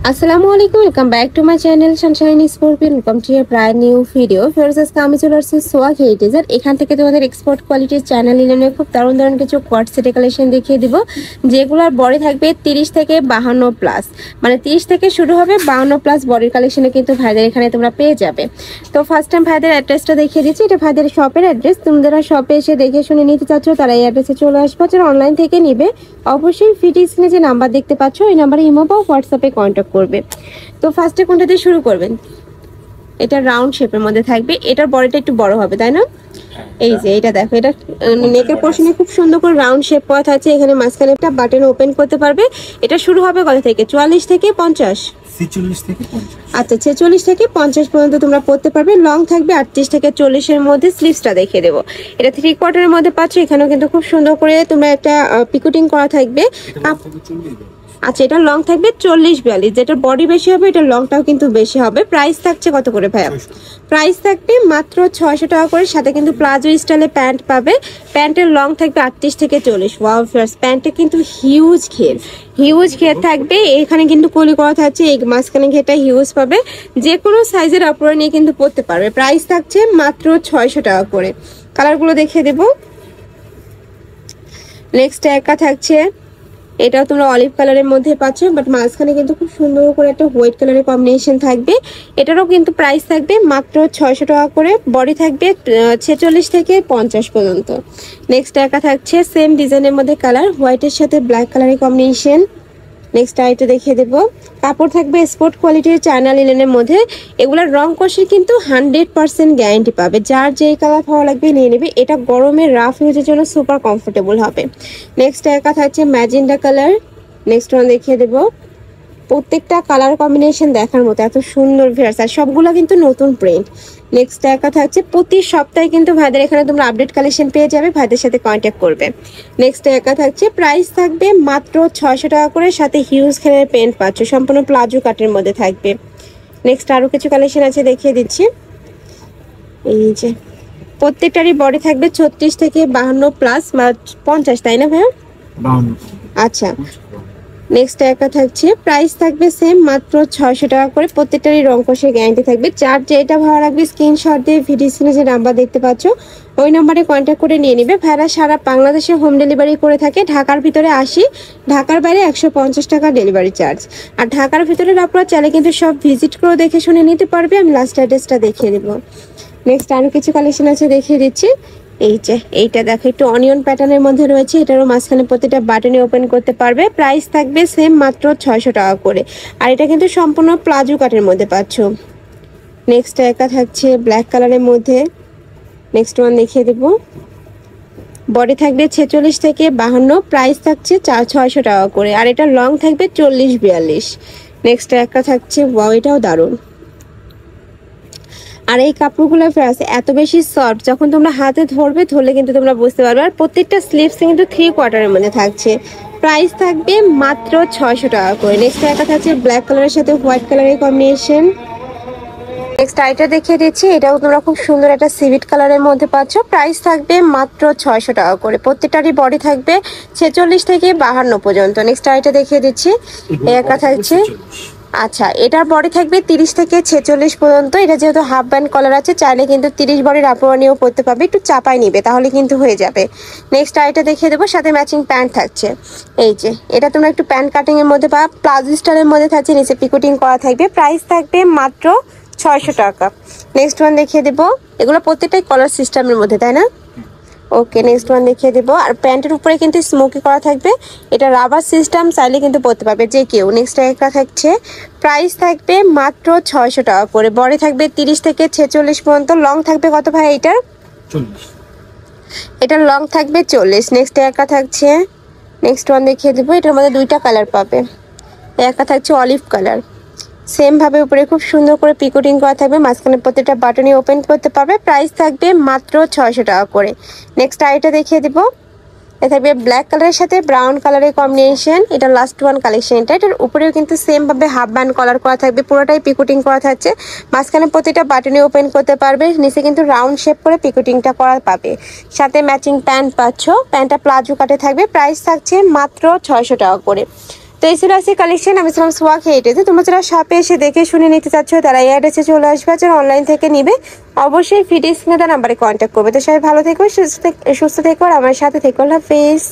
আসসালামু আলাইকুম, welcome back to my channel Sunshine scorpion. Welcome to year brand new video. Firoz আজকে আমি চলে আসছি সোয়াগ হেরিটেজের। এখান থেকে তোমাদের এক্সপোর্ট কোয়ালিটির চ্যানেল ইলেনের খুব দারুণ দারুণ কিছু কোয়ার্ট সেটের কালেকশন দেখিয়ে দিব, যেগুলোর বডি থাকবে 30 থেকে 52 প্লাস, মানে 30 থেকে শুরু হবে 52 প্লাস বডির কালেকশনে কিন্তু ভাইদের এখানে তোমরা পেয়ে যাবে। তো ফার্স্ট টাইম ভাইদের অ্যাড্রেসটা দেখিয়ে দিচ্ছি, এটা ভাইদের শপের অ্যাড্রেস। তোমরা শপে এসে দেখে শুনে নিতে চাচ্ছ তারা এই অ্যাড্রেসে চলে আসবে। যারা অনলাইন থেকে নিবে অবশ্যই ফিটি স্ক্রিনে যে নাম্বার দেখতে পাচ্ছ এই নাম্বারে ইমো বা হোয়াটসঅ্যাপে কন্ট্যাক্ট করবে। তো ফার্স্টে কোনটা দিয়ে শুরু করবেন? এটা রাউন্ড শেপের মধ্যে থাকবে, এটার বডিটা একটু বড় হবে তাই না? এই যে এটা দেখো, এটা নেকের পোর্শনে খুব সুন্দর করে রাউন্ড শেপ করা আছে। এখানে মাঝখানে একটা বাটন ওপেন করতে পারবে। এটা শুরু হবে কত থেকে? 44 থেকে 50, 46 থেকে 50। আচ্ছা 46 থেকে 50 পর্যন্ত তোমরা পড়তে পারবে। লং থাকবে 38 থেকে 40 এর মধ্যে। স্লিভসটা দেখিয়ে দেবো, এটা 3 কোয়ার্টারের মধ্যে পাচ্ছ। এখানেও কিন্তু খুব সুন্দর করে তোমরা একটা পিকুটিং করা থাকবে। আচ্ছা এটা লং থাকবে 40-42, যেটা বডি বেশি হবে এটা লংটাও কিন্তু বেশি হবে। প্রাইস থাকছে কত করে ভাইয়া? প্রাইস থাকবে মাত্র 600 টাকা করে। সাথে কিন্তু প্লাজো স্টাইলে প্যান্ট পাবে। প্যান্টের লং থাকবে 38 থেকে 40। ওয়াও ফার্স্ট প্যান্টে কিন্তু হিউজ ঘের থাকবে। এখানে কিন্তু কলি করা থাকছে, এই মাঝখানে ঘেরটা হিউজ পাবে। যে কোনো সাইজের আপুরা নিয়ে কিন্তু পরতে পারবে। প্রাইস থাকছে মাত্র 600 টাকা করে। কালারগুলো দেখিয়ে দেবো। নেক্সট একা থাকছে, এটাও তোমরা অলিভ কালারের মধ্যে পাচ্ছ, বাট মাঝখানে কিন্তু খুব সুন্দর করে একটা হোয়াইট কালারের কম্বিনেশন থাকবে। এটারও কিন্তু প্রাইস থাকবে মাত্র 600 টাকা করে। বডি থাকবে 46 থেকে 50 পর্যন্ত। নেক্সট একা থাকছে সেম ডিজাইনের মধ্যে কালার, হোয়াইটের সাথে ব্ল্যাক কালারের কম্বিনেশন। নেক্সট আইটা দেখিয়ে দেবো। কাপড় থাকবে স্পোর্ট কোয়ালিটির চায়না লিনেনের মধ্যে। এগুলোর রং কষের কিন্তু 100% গ্যারান্টি পাবে। যার যেই কালার ভালো লাগবে নিয়ে নেবে। এটা গরমে রাফ ইউজের জন্য সুপার কমফোর্টেবল হবে। নেক্সট একা থাকছে ম্যাজেন্ডা কালার। নেক্সট ওয়ান দেখিয়ে দেবো। প্রত্যেকটা কালার কম্বিনেশন দেখার মতো, এত সুন্দর ভিউয়ার্স, আর সবগুলো কিন্তু নতুন প্রিন্ট। নেক্সট একা থাকছে, প্রতি সপ্তাহে কিন্তু ভাইদের এখানে তোমরা আপডেট কালেকশন পেয়ে যাবে, ভাইদের সাথে কন্ট্যাক্ট করবে। নেক্সট একা থাকছে, প্রাইস থাকবে মাত্র 600 টাকা করে। সাথে হিউজ খেলের প্যান্ট পাচ্ছ, সম্পূর্ণ প্লাজো কাটের মধ্যে থাকবে। নেক্সট আরো কিছু কালেকশন আছে দেখিয়ে দিচ্ছি। এই যে প্রত্যেকটারই বডি থাকবে 36 থেকে 52 প্লাস 50, তাই না ভাইয়া? 52। আচ্ছা নেক্সট একা থাকছে, প্রাইস থাকবে সেম মাত্র 600 টাকা করে। প্রত্যেকটারই রং কষে গ্যারান্টি থাকবে। যার যেটা ভালো লাগবে স্ক্রিনশট দিয়ে ভিডিও স্ক্রিনে যে নাম্বার দেখতে পাচ্ছ ওই নাম্বারে কন্ট্যাক্ট করে নিয়ে নিবে। ভাইরা সারা বাংলাদেশে হোম ডেলিভারি করে থাকে। ঢাকার ভিতরে 80, ঢাকার বাইরে 150 টাকা ডেলিভারি চার্জ। আর ঢাকার ভিতরে আপনারা চাইলে কিন্তু সব ভিজিট করে দেখে শুনে নিতে পারবে। আমি লাস্ট অ্যাড্রেসটা দেখিয়ে দেবো। নেক্সট আরো কিছু কালেকশন আছে দেখিয়ে দিচ্ছি। এই যে এইটা দেখো, একটু অনিয়ন প্যাটার্নের মধ্যে রয়েছে। এটারও মাঝখানে প্রতিটা বাটনে ওপেন করতে পারবে। প্রাইস থাকবে সেম মাত্র 600 টাকা করে। আর এটা কিন্তু সম্পূর্ণ প্লাজো কাটের মধ্যে পাচ্ছ। নেক্সট একা থাকছে ব্ল্যাক কালারের মধ্যে। নেক্সট ওয়ান দেখিয়ে দেব। বডি থাকবে 46 থেকে 52, প্রাইস থাকছে 600 টাকা করে। আর এটা লং থাকবে 40-42। নেক্সট একা থাকছে, ওয়াও এটাও দারুণ। আর এই কাপড়গুলো ফ্রাস এত বেশি সফট, যখন তোমরা হাতে ধরলে কিন্তু তোমরা বুঝতে পারবে। আর প্রত্যেকটা স্লিভস কিন্তু 3 কোয়ার্টারের মধ্যে থাকছে। প্রাইস থাকবে মাত্র 600 টাকা করে। নেক্সট একটা থাকছে ব্ল্যাক কালারের সাথে হোয়াইট কালারের কম্বিনেশন। নেক্সট আইটা দেখিয়ে দিচ্ছি, এটাও তোমরা খুব সুন্দর একটা সিভিট কালারের মধ্যে পাচ্ছ। প্রাইস থাকবে মাত্র 600 টাকা করে। প্রত্যেকটারই বডি থাকবে 46 থেকে 52 পর্যন্ত। নেক্সট আইটা দেখিয়ে দিচ্ছি, একটা থাকছে, আচ্ছা এটার বডি থাকবে 30 থেকে 46 পর্যন্ত। এটা যেহেতু হাফ ব্যান্ড কলার আছে, চাইলে কিন্তু 30 বডির আপুরা নিয়েও পরতে পারবে। একটু চাপাই নিবে তাহলে কিন্তু হয়ে যাবে। নেক্সট আইটা দেখিয়ে দেবো, সাথে ম্যাচিং প্যান্ট থাকছে। এই যে এটা তোমরা একটু প্যান্ট কাটিং এর মধ্যে বা প্লাজো স্টাইলের মধ্যে থাকছে, নিচে পিকুটিং করা থাকবে। প্রাইস থাকবে মাত্র 600 টাকা। নেক্সট ওয়ান দেখিয়ে দেবো। এগুলো প্রত্যেকটাই কলার সিস্টেমের মধ্যে, তাই না? ওকে নেক্সট ওয়ান দেখিয়ে দেবো। আর প্যান্টের উপরে কিন্তু স্মোকি করা থাকবে। এটা রাবার সিস্টেম, চাইলে কিন্তু পরতে পারবে যে কেউ। নেক্সট একটা থাকছে, প্রাইস থাকবে মাত্র 600 টাকা করে। বডি থাকবে 30 থেকে 46 পর্যন্ত। লং থাকবে কত ভাই এটার? 40। এটার লং থাকবে 40। নেক্সট একটা থাকছে, নেক্সট ওয়ান দেখিয়ে দেবো। এটার মধ্যে দুইটা কালার পাবে। একটা থাকছে অলিভ কালার, সেম ভাবে উপরে খুব সুন্দর করে পিকোটিং করা থাকবে। মাঝখানে প্রত্যেকটা বাটনই ওপেন করতে পারবে। প্রাইস থাকবে মাত্র 600 টাকা করে। নেক্সট আইটা দেখিয়ে দিব। এটা থাকবে ব্ল্যাক কালারের সাথে ব্রাউন কালারের কম্বিনেশন। এটা লাস্ট ওয়ান কালেকশন। এটার উপরেও কিন্তু সেম ভাবে হাফ ব্যান্ড কলার করা থাকবে, পুরোটাই পিকোটিং করা থাকছে। মাঝখানে প্রতিটা বাটনই ওপেন করতে পারবে। নিচে কিন্তু রাউন্ড শেপ করে পিকোটিংটা করা পাবে। সাথে ম্যাচিং প্যান্ট পাচ্ছ। প্যান্টটা প্লাজো কাটে থাকবে। প্রাইস থাকছে মাত্র 600 টাকা করে। তো এই ছিল আজকে কালেকশন। আমি ছিলাম সোয়া খেয়েটেতে। তোমরা যারা শপে এসে দেখে শুনে নিতে চাচ্ছ তারা এই অ্যাড্রেসে চলে আসবে, যারা অনলাইন থেকে নিবে অবশ্যই ভিডিও স্ক্রিনে দেওয়া নাম্বারে কন্ট্যাক্ট করবে। তো সবাই ভালো থেকো, সুস্থ থেকো আর আমার সাথে থেকো। আল্লাহ হাফেজ।